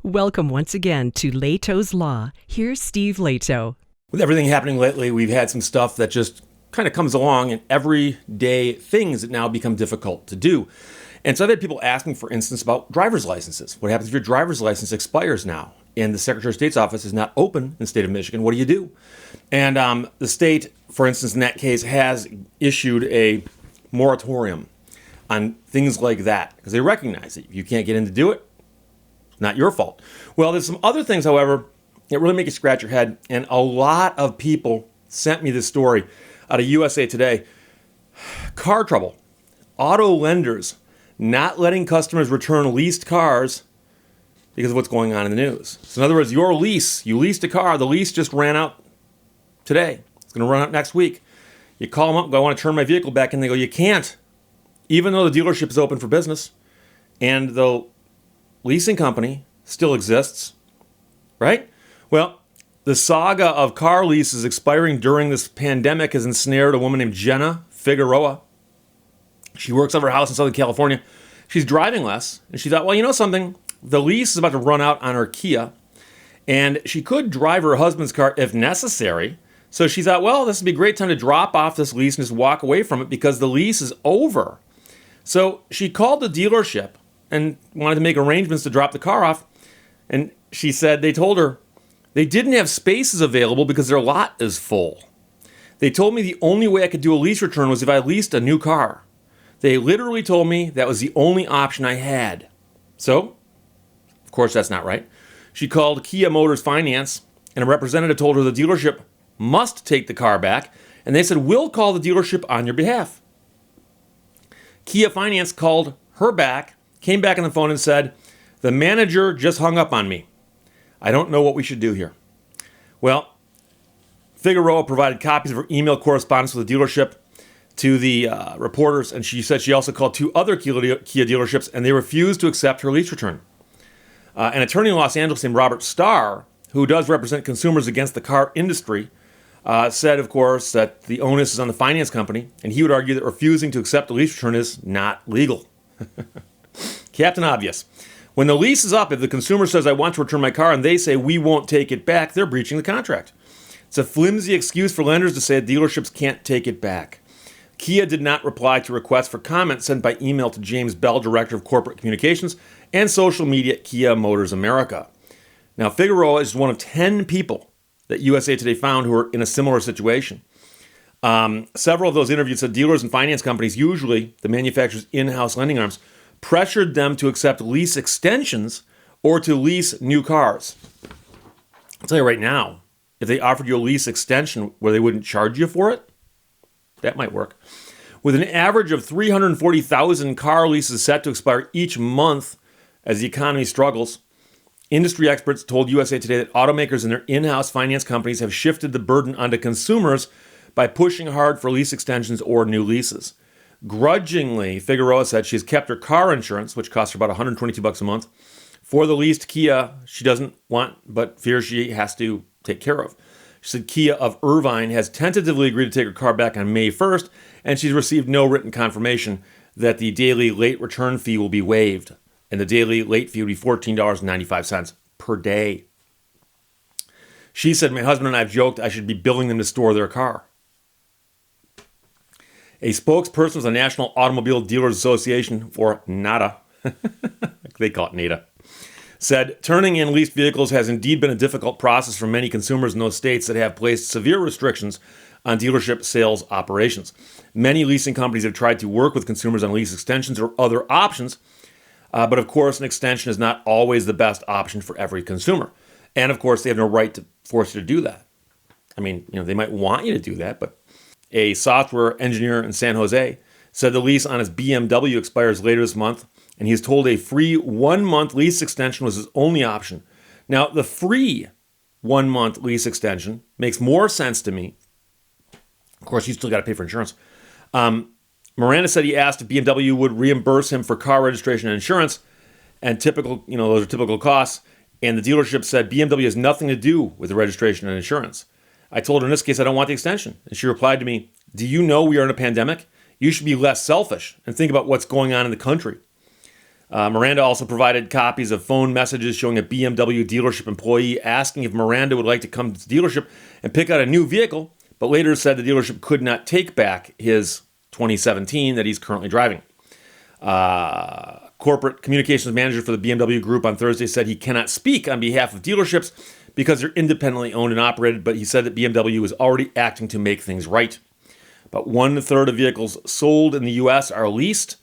Welcome once again to Lehto's Law. Here's Steve Lehto. With everything happening lately, we've had some stuff that just kind of comes along and everyday things that now become difficult to do. And so I've had people asking, for instance, about driver's licenses. What happens if your driver's license expires now and the Secretary of State's office is not open in the state of Michigan? What do you do? And the state, for instance, in that case, has issued a moratorium on things like that because they recognize that if you can't get in to do it, it's not your fault. Well, there's some other things, however, that really make you scratch your head. And a lot of people sent me this story out of USA Today. Car trouble. Auto lenders not letting customers return leased cars because of what's going on in the news. So in other words, your lease, you leased a car, the lease just ran out today. It's going to run out next week. You call them up and go, I want to turn my vehicle back in. They go, you can't, even though the dealership is open for business and the leasing company still exists, right? Well, the saga of car leases expiring during this pandemic has ensnared a woman named Jenna Figueroa. She works out of her house in Southern California. She's driving less, and she thought, well, you know something? The lease is about to run out on her Kia, and she could drive her husband's car if necessary. So she thought, well, this would be a great time to drop off this lease and just walk away from it because the lease is over. So she called the dealership and wanted to make arrangements to drop the car off. And she said they told her they didn't have spaces available because their lot is full. They told me the only way I could do a lease return was if I leased a new car. They literally told me that was the only option I had. So, of course, that's not right. She called Kia Motors Finance, and a representative told her the dealership must take the car back, and they said, we'll call the dealership on your behalf. Kia Finance called her back, came back on the phone and said, the manager just hung up on me. I don't know what we should do here. Well, Figueroa provided copies of her email correspondence with the dealership to the reporters, and she said she also called two other Kia dealerships, and they refused to accept her lease return. An attorney in Los Angeles named Robert Starr, who does represent consumers against the car industry, said, of course, that the onus is on the finance company, and he would argue that refusing to accept a lease return is not legal. Captain Obvious. When the lease is up, if the consumer says, I want to return my car, and they say, we won't take it back, they're breaching the contract. It's a flimsy excuse for lenders to say dealerships can't take it back. Kia did not reply to requests for comment sent by email to James Bell, Director of Corporate Communications and Social Media at Kia Motors America. Now, Figueroa is one of 10 people that USA Today found who are in a similar situation. Several of those interviewed said dealers and finance companies, usually the manufacturer's in-house lending arms, pressured them to accept lease extensions or to lease new cars. I'll tell you right now, if they offered you a lease extension where they wouldn't charge you for it, that might work. With an average of 340,000 car leases set to expire each month as the economy struggles, industry experts told USA Today that automakers and their in-house finance companies have shifted the burden onto consumers by pushing hard for lease extensions or new leases. Grudgingly, Figueroa said she has kept her car insurance, which costs her about $122 a month, for the leased Kia she doesn't want but fears she has to take care of. She said Kia of Irvine has tentatively agreed to take her car back on May 1st, and she's received no written confirmation that the daily late return fee will be waived, and the daily late fee would be $14.95 per day. She said, my husband and I have joked I should be billing them to store their car. A spokesperson of the National Automobile Dealers Association, or NADA, they call it NADA, said turning in leased vehicles has indeed been a difficult process for many consumers in those states that have placed severe restrictions on dealership sales operations. Many leasing companies have tried to work with consumers on lease extensions or other options, but of course an extension is not always the best option for every consumer. And of course they have no right to force you to do that. I mean, they might want you to do that, but a software engineer in San Jose said the lease on his BMW expires later this month, and he's told a free 1-month lease extension was his only option. Now, the free 1-month lease extension makes more sense to me. Of course, you still got to pay for insurance. Miranda said he asked if BMW would reimburse him for car registration and insurance, and those are typical costs. And the dealership said BMW has nothing to do with the registration and insurance. I told her in this case I don't want the extension. And she replied to me, do you know we are in a pandemic? You should be less selfish and think about what's going on in the country. Miranda also provided copies of phone messages showing a BMW dealership employee asking if Miranda would like to come to the dealership and pick out a new vehicle, but later said the dealership could not take back his 2017 that he's currently driving. Corporate communications manager for the BMW group on Thursday said he cannot speak on behalf of dealerships because they're independently owned and operated, but he said that BMW is already acting to make things right. About 1/3 of vehicles sold in the U.S. are leased.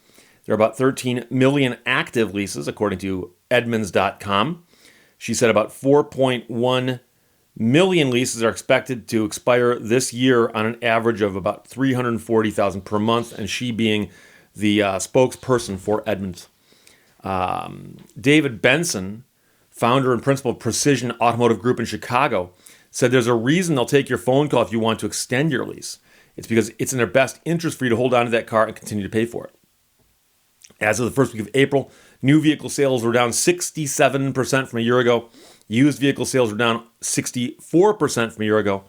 There are about 13 million active leases, according to Edmunds.com. She said about 4.1 million leases are expected to expire this year on an average of about 340,000 per month, and she being the spokesperson for Edmunds. David Benson, founder and principal of Precision Automotive Group in Chicago, said there's a reason they'll take your phone call if you want to extend your lease. It's because it's in their best interest for you to hold on to that car and continue to pay for it. As of the first week of April, new vehicle sales were down 67% from a year ago. Used vehicle sales were down 64% from a year ago.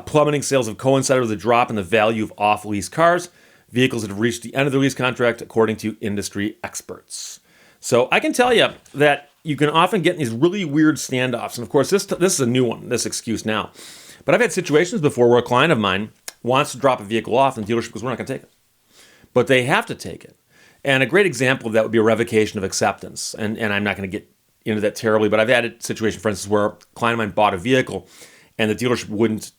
Plummeting sales have coincided with a drop in the value of off-lease cars, vehicles that have reached the end of their lease contract, according to industry experts. So I can tell you that you can often get in these really weird standoffs. And of course, this is a new one, this excuse now. But I've had situations before where a client of mine wants to drop a vehicle off and the dealership goes, we're not going to take it. But they have to take it. And a great example of that would be a revocation of acceptance. And I'm not going to get into that terribly, but I've had a situation, for instance, where a client of mine bought a vehicle and the dealership wouldn't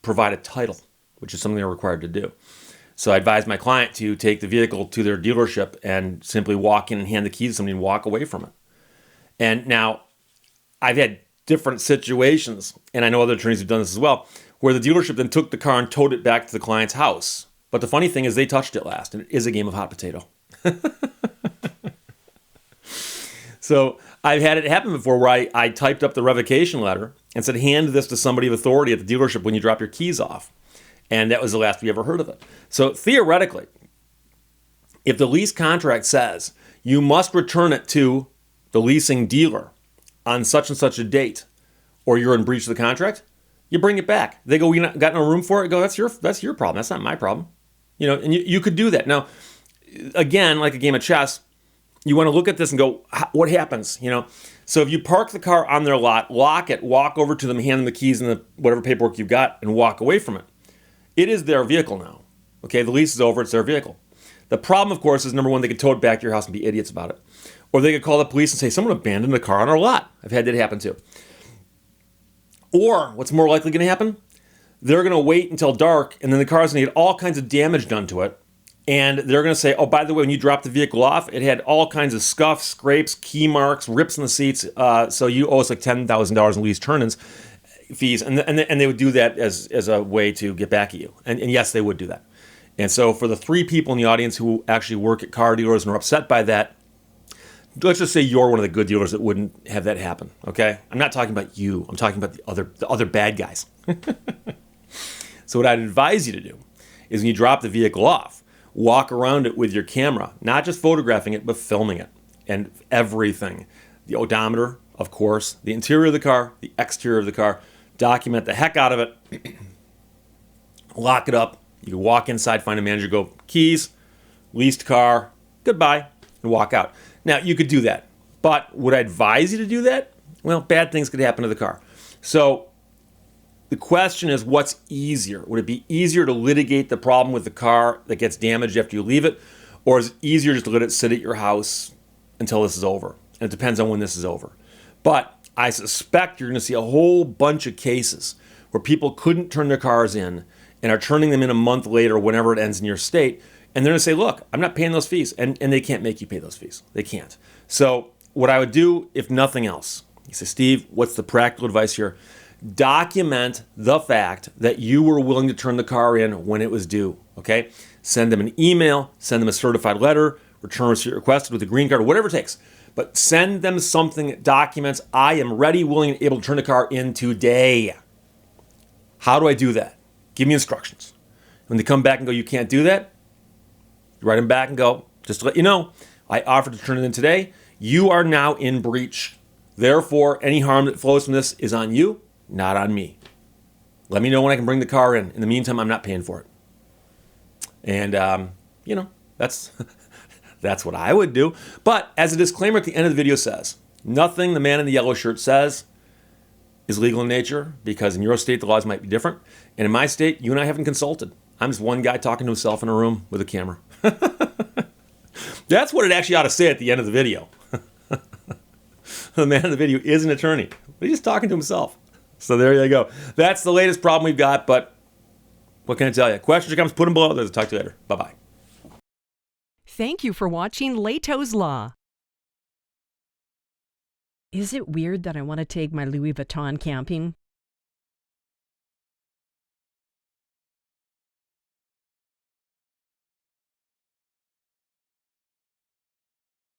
provide a title, which is something they're required to do. So I advised my client to take the vehicle to their dealership and simply walk in and hand the keys to somebody and walk away from it. And now I've had different situations, and I know other attorneys have done this as well, where the dealership then took the car and towed it back to the client's house. But the funny thing is they touched it last, and it is a game of hot potato. So I've had it happen before where I typed up the revocation letter and said, hand this to somebody of authority at the dealership when you drop your keys off. And that was the last we ever heard of it. So theoretically, if the lease contract says you must return it to the leasing dealer on such and such a date, or you're in breach of the contract, you bring it back. They go, we got no room for it. I go, that's your problem. That's not my problem. And you could do that. Now, again, like a game of chess, you want to look at this and go, what happens? So if you park the car on their lot, lock it, walk over to them, hand them the keys and the whatever paperwork you've got, and walk away from it. It is their vehicle now. Okay, the lease is over. It's their vehicle. The problem, of course, is number one, they could tow it back to your house and be idiots about it. Or they could call the police and say, someone abandoned the car on our lot. I've had that happen too. Or what's more likely going to happen? They're going to wait until dark, and then the car's going to get all kinds of damage done to it. And they're going to say, oh, by the way, when you dropped the vehicle off, it had all kinds of scuffs, scrapes, key marks, rips in the seats. So you owe us like $10,000 in lease turn-ins fees. And they would do that as a way to get back at you. And yes, they would do that. And so for the 3 people in the audience who actually work at car dealers and are upset by that, let's just say you're one of the good dealers that wouldn't have that happen, okay? I'm not talking about you. I'm talking about the other bad guys. So what I'd advise you to do is when you drop the vehicle off, walk around it with your camera, not just photographing it, but filming it and everything. The odometer, of course, the interior of the car, the exterior of the car. Document the heck out of it. Lock it up. You can walk inside, find a manager, go, keys, leased car, goodbye, and walk out. Now, you could do that, but would I advise you to do that? Well, bad things could happen to the car. So the question is, what's easier? Would it be easier to litigate the problem with the car that gets damaged after you leave it, or is it easier just to let it sit at your house until this is over? And it depends on when this is over. But I suspect you're going to see a whole bunch of cases where people couldn't turn their cars in and are turning them in a month later, whenever it ends in your state, and they're going to say, look, I'm not paying those fees, and they can't make you pay those fees. They can't. So what I would do, if nothing else, you say, Steve, what's the practical advice here? Document the fact that you were willing to turn the car in when it was due, okay? Send them an email, send them a certified letter, return receipt requested with a green card, whatever it takes. But send them something that documents, I am ready, willing, and able to turn the car in today. How do I do that? Give me instructions. When they come back and go, you can't do that, you write them back and go, just to let you know, I offered to turn it in today. You are now in breach. Therefore, any harm that flows from this is on you, not on me. Let me know when I can bring the car in. In the meantime, I'm not paying for it. And, that's That's what I would do. But as a disclaimer at the end of the video says, nothing the man in the yellow shirt says is legal in nature, because in your state the laws might be different. And in my state, you and I haven't consulted. I'm just one guy talking to himself in a room with a camera. That's what it actually ought to say at the end of the video. The man in the video is an attorney, but he's just talking to himself. So there you go. That's the latest problem we've got, but what can I tell you? Questions or comments, put them below. I'll talk to you later. Bye-bye. Thank you for watching Lehto's Law. Is it weird that I want to take my Louis Vuitton camping?